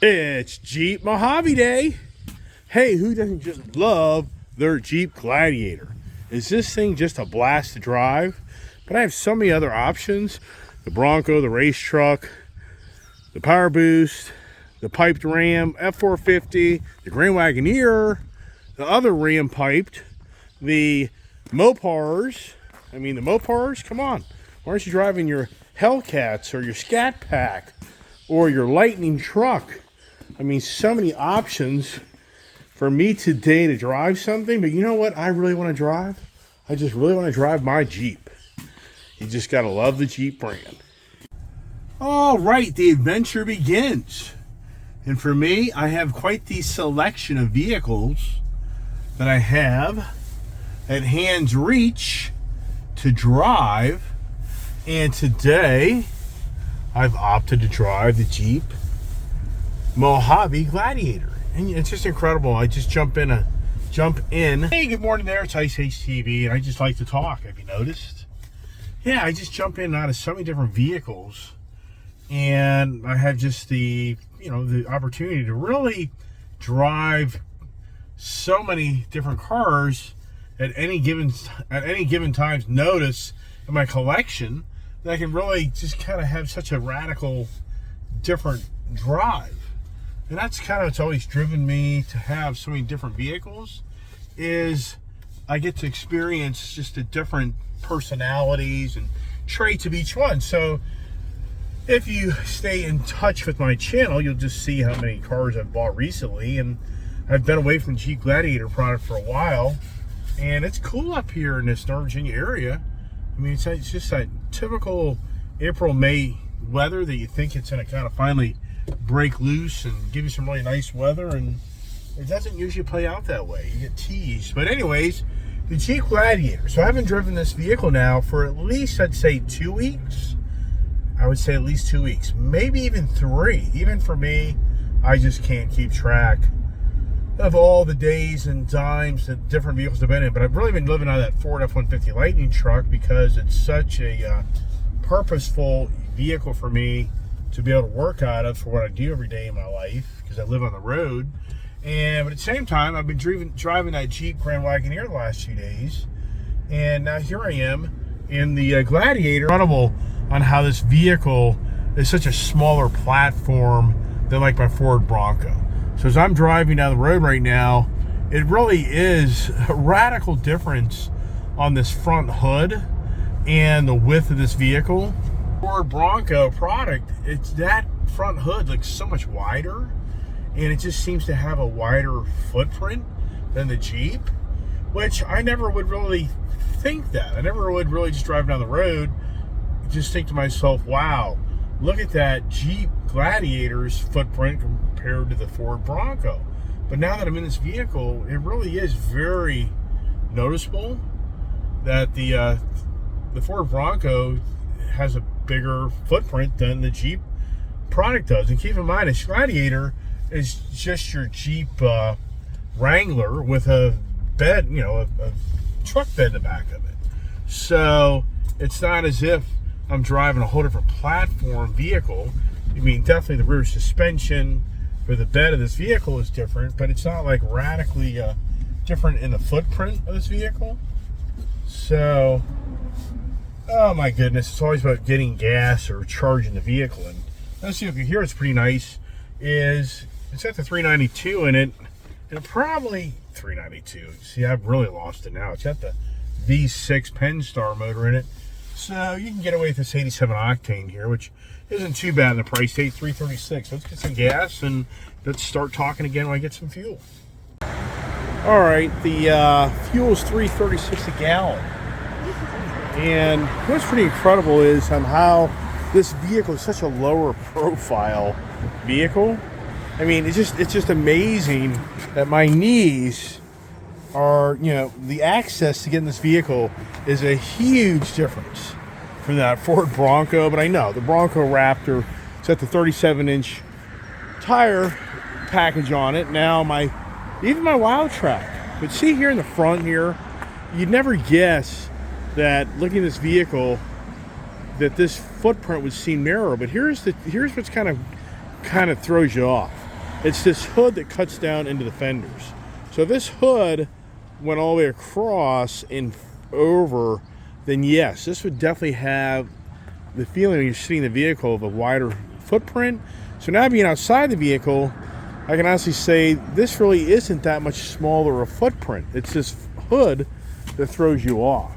It's Jeep Mojave Day. Hey, who doesn't just love their Jeep Gladiator? Is this thing just a blast to drive? But I have so many other options. The Bronco, the race truck, the Power Boost, the piped Ram, F450, the Grand Wagoneer, the other Ram piped, the Mopars. The Mopars, come on. Why aren't you driving your Hellcats or your Scat Pack or your Lightning truck? So many options for me today to drive something. But you know what I really want to drive? I just really want to drive my Jeep. You just got to love the Jeep brand. All right, the adventure begins. And for me, I have quite the selection of vehicles that I have at hand's reach to drive. And today, I've opted to drive the Jeep Mojave Gladiator. And it's just incredible. I just jump in. Hey, good morning there. It's Ice Age TV, and I just like to talk. Have you noticed? Yeah, I just jump in and out of so many different vehicles, and I have just the opportunity to really drive so many different cars at any given time's notice in my collection that I can really just kind of have such a radical different drive. And that's kind of what's always driven me to have so many different vehicles, is I get to experience just the different personalities and traits of each one. So if you stay in touch with my channel, you'll just see how many cars I've bought recently. And I've been away from the Jeep Gladiator product for a while, and it's cool up here in this Northern Virginia area. It's just that typical April, May weather that you think it's going to kind of finally break loose and give you some really nice weather, and it doesn't usually play out that way. You get teased. But anyways, the Jeep Gladiator. So I haven't driven this vehicle now for at least, I'd say, 2 weeks. I would say at least 2 weeks, maybe even 3. Even for me, I just can't keep track of all the days and times that different vehicles have been in. But I've really been living on that Ford F-150 Lightning truck because it's such a purposeful vehicle for me to be able to work out of for what I do every day in my life, because I live on the road. But at the same time, I've been driving that Jeep Grand Wagoneer the last 2 days, and now here I am in the Gladiator. Incredible on how this vehicle is such a smaller platform than like my Ford Bronco. So as I'm driving down the road right now, it really is a radical difference on this front hood and the width of this vehicle. Ford Bronco product, it's that front hood looks so much wider, and it just seems to have a wider footprint than the Jeep, which I never would really think that. I never would really just drive down the road just think to myself, wow, look at that Jeep Gladiator's footprint compared to the Ford Bronco. But now that I'm in this vehicle, it really is very noticeable that the Ford Bronco has a bigger footprint than the Jeep product does. And keep in mind, this Gladiator is just your Jeep Wrangler with a bed, a truck bed in the back of it. So it's not as if I'm driving a whole different platform vehicle. Definitely the rear suspension for the bed of this vehicle is different, but it's not like radically different in the footprint of this vehicle. So, oh my goodness, it's always about getting gas or charging the vehicle. And this vehicle here is pretty nice. It's got the 392 in it, and probably 392. See, I've really lost it now. It's got the V6 Pennstar motor in it. So you can get away with this 87 octane here, which isn't too bad in the price tag, $336. Let's get some gas and let's start talking again when I get some fuel. All right, the fuel is $336 a gallon. And what's pretty incredible is on how this vehicle is such a lower profile vehicle. It's just amazing that my knees are, the access to get in this vehicle is a huge difference from that Ford Bronco. But I know the Bronco Raptor, it's got the 37-inch tire package on it. Now even my Wild Track. But see here in the front here, you'd never guess that looking at this vehicle that this footprint would seem narrow. But here's what's kind of throws you off. It's this hood that cuts down into the fenders. So if this hood went all the way across and over, then yes, this would definitely have the feeling when you're sitting in the vehicle of a wider footprint. So now being outside the vehicle, I can honestly say this really isn't that much smaller a footprint. It's this hood that throws you off.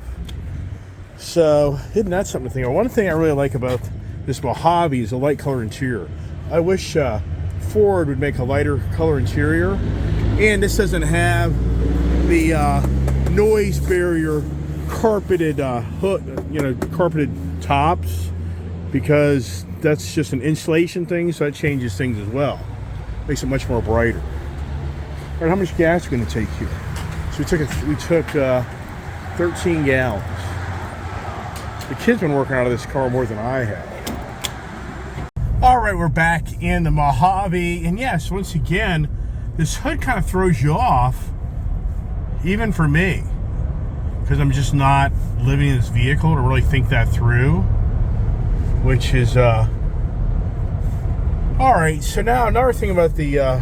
So isn't that something to think of? One thing I really like about this Mojave is a light color interior. I wish Ford would make a lighter color interior. And this doesn't have the noise barrier carpeted hood, carpeted tops, because that's just an insulation thing, so that changes things as well. Makes it much more brighter. All right, how much gas are we going to take here? So we took 13 gallons. The kid's been working out of this car more than I have. All right, we're back in the Mojave, and yes, once again, this hood kind of throws you off, even for me, because I'm just not living in this vehicle to really think that through, which is all right. So now another thing about the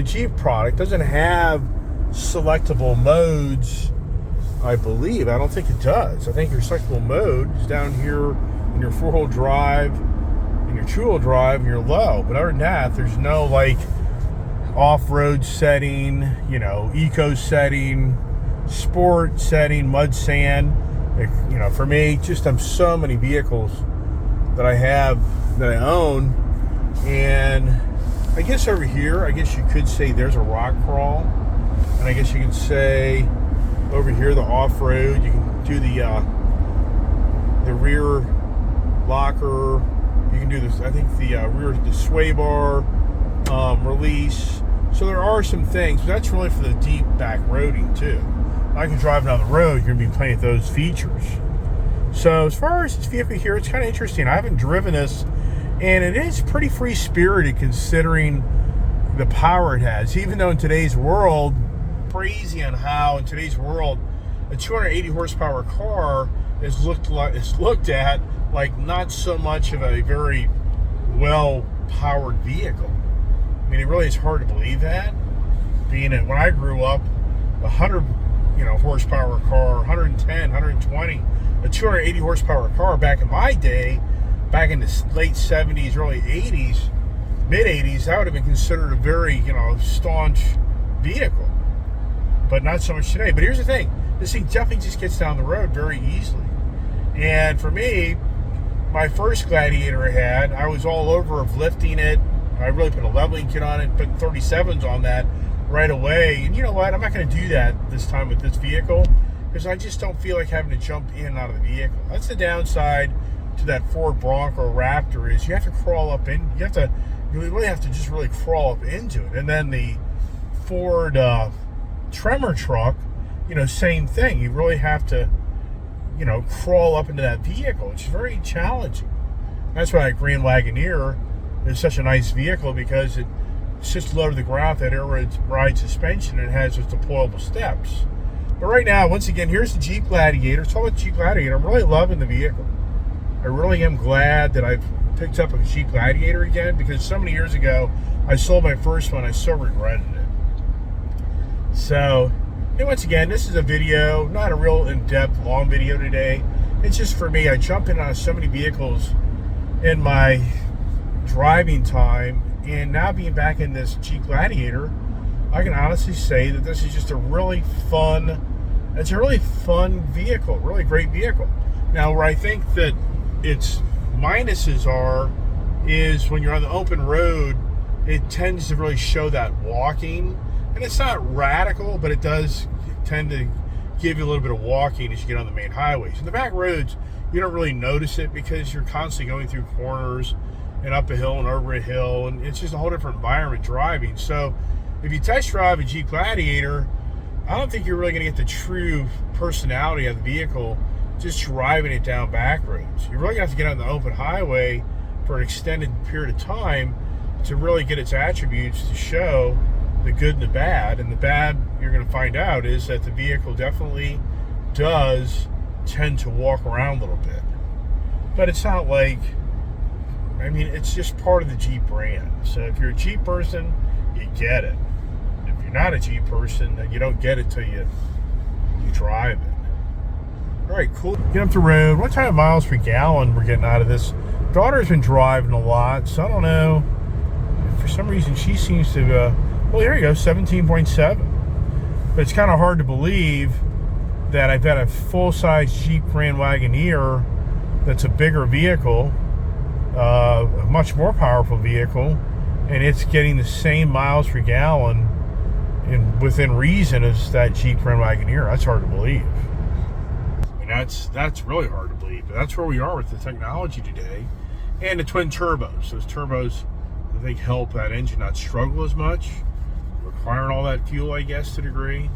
Jeep product, doesn't have selectable modes, I believe. I don't think it does. I think your selectable mode is down here in your four-wheel drive, in your two-wheel drive, and your low. But other than that, there's no like off-road setting, eco setting, sport setting, mud, sand. For me, just I'm so many vehicles that I have, that I own, and I guess over here, I guess you could say there's a rock crawl, and I guess you could say over here the off-road. You can do the rear locker. You can do this. I think the sway bar release. So there are some things, but that's really for the deep back roading too. I can drive down the road, you're going to be playing with those features. So as far as this vehicle here, it's kind of interesting. I haven't driven this, and it is pretty free-spirited considering the power it has. Even though in today's world, crazy on how in today's world a 280 horsepower car is looked at like not so much of a very well-powered vehicle. I mean, it really is hard to believe that. Being that when I grew up, 100 horsepower car, 110, 120, a 280 horsepower car back in my day, back in the late 70s, early 80s, mid 80s, that would have been considered a very, staunch vehicle. But not so much today. But here's the thing, this thing definitely just gets down the road very easily. And for me, my first Gladiator I had, I was all over of lifting it. I really put a leveling kit on it, put 37s on that right away. And you know what? I'm not going to do that this time with this vehicle because I just don't feel like having to jump in and out of the vehicle. That's the downside to that Ford Bronco Raptor, is you have to crawl up in. You really have to just really crawl up into it. And then the Ford Tremor truck, same thing. You really have to, crawl up into that vehicle. It's very challenging. That's why a Grand Wagoneer is such a nice vehicle, because it's just low to the ground, that air ride suspension, and it has just deployable steps. But right now, once again, here's the Jeep Gladiator. It's all about Jeep Gladiator. I'm really loving the vehicle. I really am glad that I've picked up a Jeep Gladiator again, because so many years ago, I sold my first one. I so regretted it. So, and once again, this is a video, not a real in-depth, long video today. It's just for me. I jump in on so many vehicles in my driving time, and now being back in this Jeep Gladiator, I can honestly say that this is just a really fun vehicle, really great vehicle. Now, where I think that its minuses is when you're on the open road, it tends to really show that walking, and it's not radical, but it does tend to give you a little bit of walking as you get on the main highways. In the back roads, you don't really notice it because you're constantly going through corners and up a hill and over a hill, and it's just a whole different environment driving. So if you test drive a Jeep Gladiator, I don't think you're really going to get the true personality of the vehicle just driving it down back roads. You're really going to have to get on the open highway for an extended period of time to really get its attributes to show the good and the bad. And the bad, you're going to find out, is that the vehicle definitely does tend to walk around a little bit. But it's not like, it's just part of the Jeep brand. So if you're a Jeep person you get it. If you're not a Jeep person, then you don't get it till you drive it. All right, cool. Get up the road. What kind of miles per gallon we're getting out of this? Daughter's been driving a lot, so I don't know. For some reason, she seems to, well, here you go, 17.7. But it's kind of hard to believe that I've got a full-size Jeep Grand Wagoneer that's a bigger vehicle, a much more powerful vehicle, and it's getting the same miles per gallon within reason as that Jeep Grand Wagoneer. That's hard to believe. I mean, that's really hard to believe, but that's where we are with the technology today. And the twin turbos. Those turbos, I think, help that engine not struggle as much, requiring all that fuel, I guess, to a degree.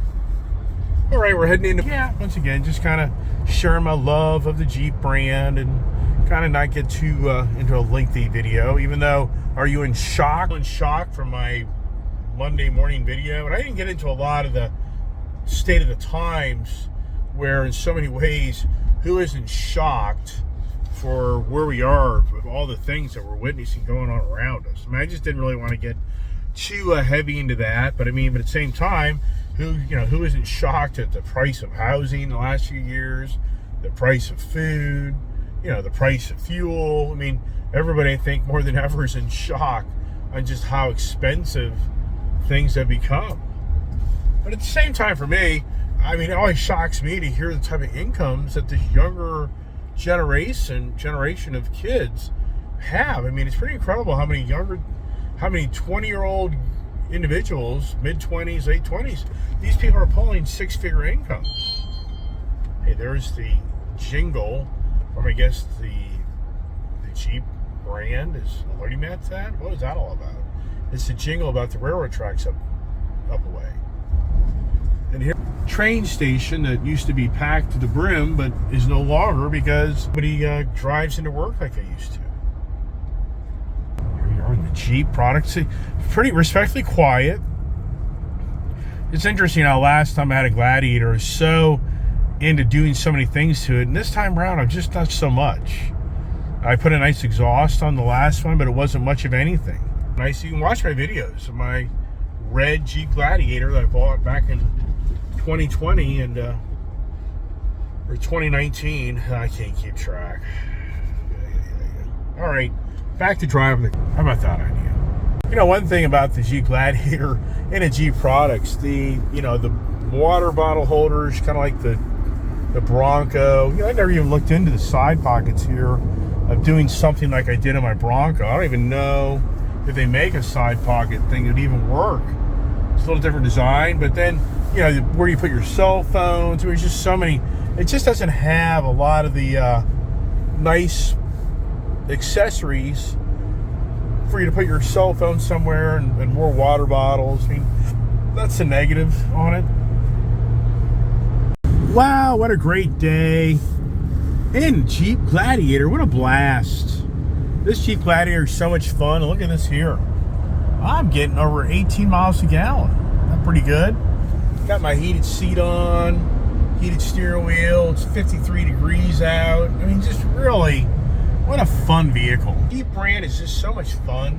All right, we're heading into, once again, just kind of sharing my love of the Jeep brand and kind of not get too into a lengthy video, even though, are you in shock? In shock from my Monday morning video? And I didn't get into a lot of the state of the times where, in so many ways, who isn't shocked for where we are with all the things that we're witnessing going on around us. I mean, I just didn't really want to get too heavy into that, but I mean, but at the same time, who isn't shocked at the price of housing the last few years, the price of food, the price of fuel? I mean, everybody, I think, more than ever is in shock on just how expensive things have become. But at the same time, for me, I mean, it always shocks me to hear the type of incomes that this younger generation of kids have. I mean, it's pretty incredible how many 20-year-old individuals, mid-20s, late 20s, these people are pulling six-figure incomes. Hey, there's the jingle from, I guess, the Jeep brand is alerting me to that. What is that all about? It's the jingle about the railroad tracks up away. And here, train station that used to be packed to the brim, but is no longer because nobody drives into work like they used to. Here we are in the Jeep products. Pretty respectfully quiet. It's interesting how last time I had a Gladiator, I was so into doing so many things to it, and this time around I'm just not so much. I put a nice exhaust on the last one, but it wasn't much of anything. Nice. You can watch my videos of my red Jeep Gladiator that I bought back in 2020 and or 2019. I can't keep track. All right, back to driving. How about that idea? One thing about the Jeep Gladiator and the Jeep products, the water bottle holders, kind of like the Bronco. I never even looked into the side pockets here of doing something like I did in my Bronco. I don't even know if they make a side pocket thing that would even work. It's a little different design, but then where you put your cell phones, there's just so many. It just doesn't have a lot of the nice accessories for you to put your cell phone somewhere and more water bottles. I mean, that's the negative on it. Wow, what a great day in Jeep Gladiator. What a blast. This Jeep Gladiator is so much fun. Look at this here. I'm getting over 18 miles a gallon. That's pretty good. Got my heated seat on, heated steering wheel. It's 53 degrees out. I mean, just really, what a fun vehicle. Jeep brand is just so much fun.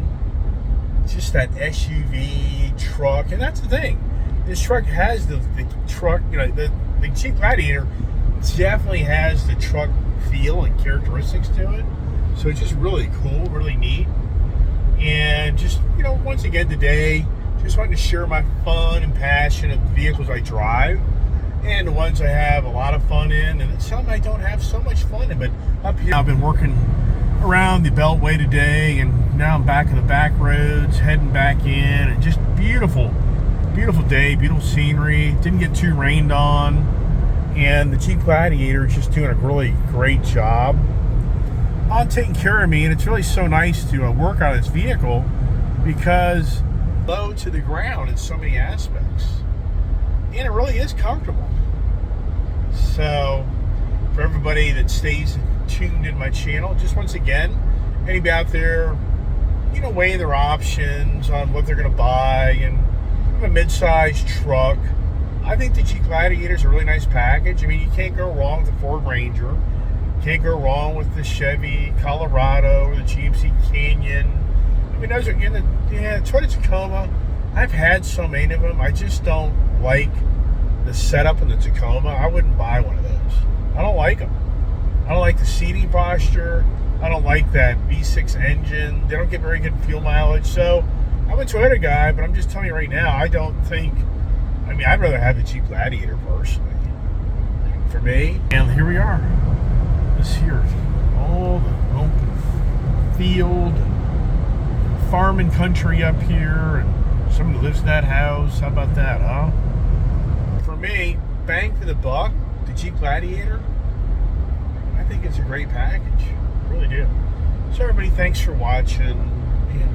It's just that SUV truck, and that's the thing. This truck has the truck, the Jeep Gladiator definitely has the truck feel and characteristics to it. So it's just really cool, really neat. And just, once again today, just wanted to share my fun and passion of the vehicles I drive and the ones I have a lot of fun in, and some I don't have so much fun in. But up here, I've been working around the Beltway today, and now I'm back in the back roads, heading back in, and just beautiful day, beautiful scenery. Didn't get too rained on, and the Jeep Gladiator is just doing a really great job on taking care of me. And it's really so nice to work on this vehicle because low to the ground in so many aspects, and it really is comfortable. So for everybody that stays tuned in my channel, just once again, anybody out there weighing their options on what they're going to buy, and a mid-sized truck, I think the Jeep Gladiator is a really nice package. I mean, you can't go wrong with the Ford Ranger, can't go wrong with the Chevy Colorado or the GMC Canyon. I mean, those are in the Toyota Tacoma. I've had so many of them. I just don't like the setup in the Tacoma. I wouldn't buy one of those. I don't like them. I don't like the seating posture. I don't like that V6 engine. They don't get very good fuel mileage. So I'm a Toyota guy, but I'm just telling you right now, I don't think, I mean, I'd rather have the Jeep Gladiator personally. For me, and here we are. This here is all the open field and farming country up here, and somebody lives in that house. How about that, huh? For me, bang for the buck, the Jeep Gladiator, I think it's a great package. I really do. So everybody, thanks for watching,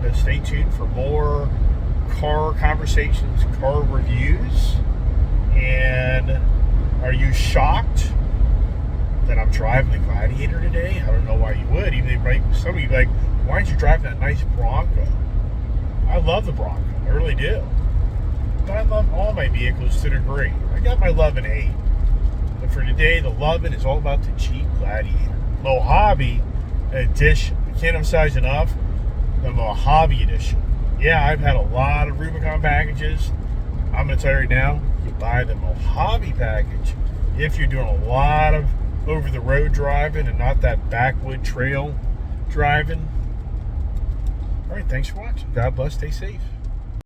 and stay tuned for more car conversations, car reviews. And are you shocked that I'm driving the Gladiator today? I don't know why you would. Even if some of you like, why aren't you driving that nice Bronco? I love the Bronco. I really do. But I love all my vehicles to a degree. I got my love and hate. But for today, the loving is all about the Jeep Gladiator. Mojave Edition. I can't emphasize enough the Mojave Edition. Yeah, I've had a lot of Rubicon packages. I'm going to tell you right now, you buy the Mojave package if you're doing a lot of over-the-road driving and not that backwood trail driving. All right, thanks for watching. God bless. Stay safe.